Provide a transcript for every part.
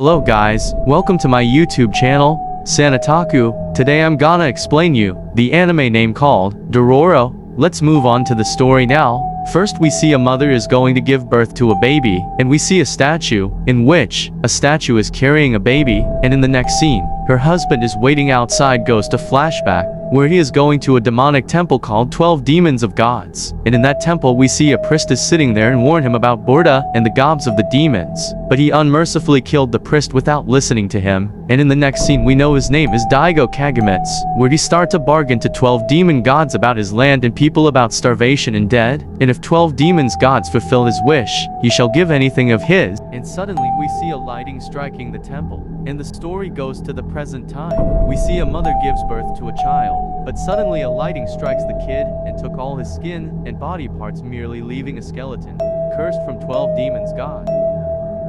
Hello guys, welcome to my YouTube channel, Sanataku. Today I'm gonna explain you the anime name called Dororo. Let's move on to the story now. First we see a mother is going to give birth to a baby, and we see a statue, in which a statue is carrying a baby, and in the next scene, her husband is waiting outside goes to flashback, where he is going to a demonic temple called 12 Demons of Gods. And in that temple we see a priestess sitting there and warn him about Burda and the gods of the demons. But he unmercifully killed the priest without listening to him. And in the next scene we know his name is Daigo Kagemitsu, where he starts to bargain to 12 demon gods about his land and people about starvation and dead. And if 12 demons gods fulfill his wish, he shall give anything of his. And suddenly we see a lighting striking the temple. And the story goes to the present time. We see a mother gives birth to a child, but suddenly a lighting strikes the kid and took all his skin and body parts, merely leaving a skeleton, cursed from 12 demons god.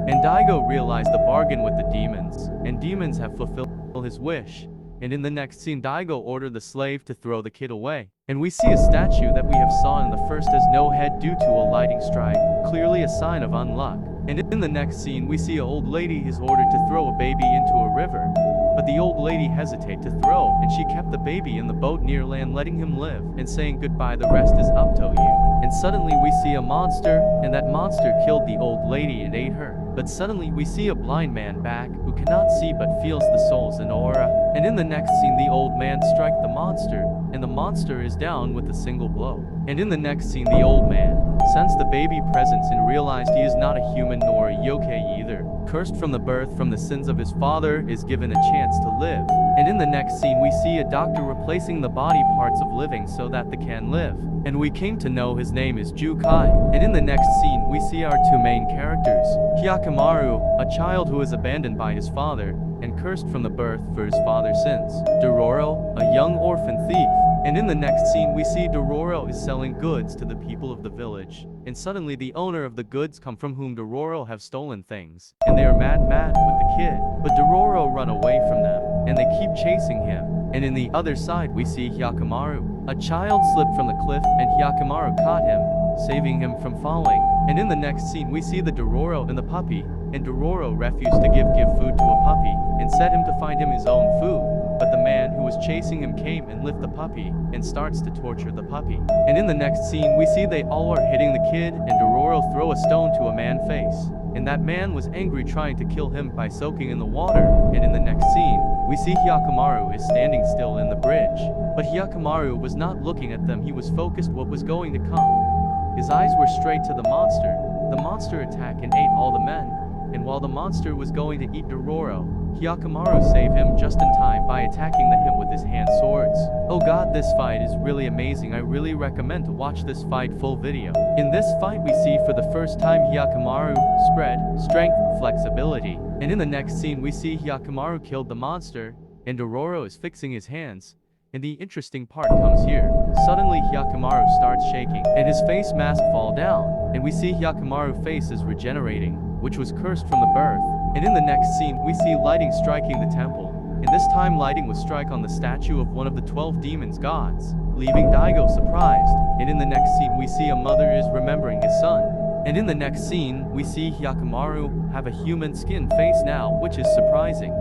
And Daigo realized the bargain with the demons, and demons have fulfilled his wish. And in the next scene Daigo ordered the slave to throw the kid away. And we see a statue that we have saw in the first has no head due to a lighting strike, clearly a sign of unluck. And in the next scene we see an old lady is ordered to throw a baby into a river. But the old lady hesitated to throw, and she kept the baby in the boat near land, letting him live, and saying goodbye, the rest is up to you. And suddenly we see a monster, and that monster killed the old lady and ate her. But suddenly we see a blind man back, who cannot see but feels the souls and aura. And in the next scene the old man strike the monster, and the monster is down with a single blow. And in the next scene the old man sensed the baby presence and realized he is not a human nor a yokai either. Cursed from the birth from the sins of his father, is given a chance to live. And in the next scene we see a doctor replacing the body parts of living so that they can live. And we came to know his name is Jukai. And in the next scene we see our two main characters, Hyakkimaru, a child who is abandoned by his father and cursed from the birth for his father's sins. Dororo, a young orphan thief. And in the next scene we see Dororo is selling goods to the people of the village. And suddenly the owner of the goods come from whom Dororo have stolen things. And they are mad with the kid. But Dororo run away from them, and they keep chasing him. And in the other side we see Hyakkimaru. A child slipped from the cliff and Hyakkimaru caught him, saving him from falling. And in the next scene we see the Dororo and the puppy. And Dororo refused to give food to a puppy, and set him to find him his own food. But the man who was chasing him came and lift the puppy, and starts to torture the puppy. And in the next scene we see they all are hitting the kid, and Dororo throw a stone to a man's face. And that man was angry, trying to kill him by soaking in the water. And in the next scene, we see Hyakkimaru is standing still in the bridge. But Hyakkimaru was not looking at them, he was focused what was going to come. His eyes were straight to the monster. The monster attacked and ate all the men. And while the monster was going to eat Dororo, Hyakkimaru saved him just in time by attacking him with his hand swords. Oh god, this fight is really amazing. I really recommend to watch this fight full video. In this fight we see for the first time Hyakkimaru spread strength, flexibility. And in the next scene we see Hyakkimaru killed the monster, and Dororo is fixing his hands. And the interesting part comes here. Suddenly Hyakkimaru starts shaking, and his face mask fall down. And we see Hyakkimaru face is regenerating, which was cursed from the birth. And in the next scene we see lighting striking the temple. And this time lighting was strike on the statue of one of the 12 demons gods, leaving Daigo surprised. And in the next scene we see a mother is remembering his son. And in the next scene we see Hyakkimaru have a human skin face now, which is surprising.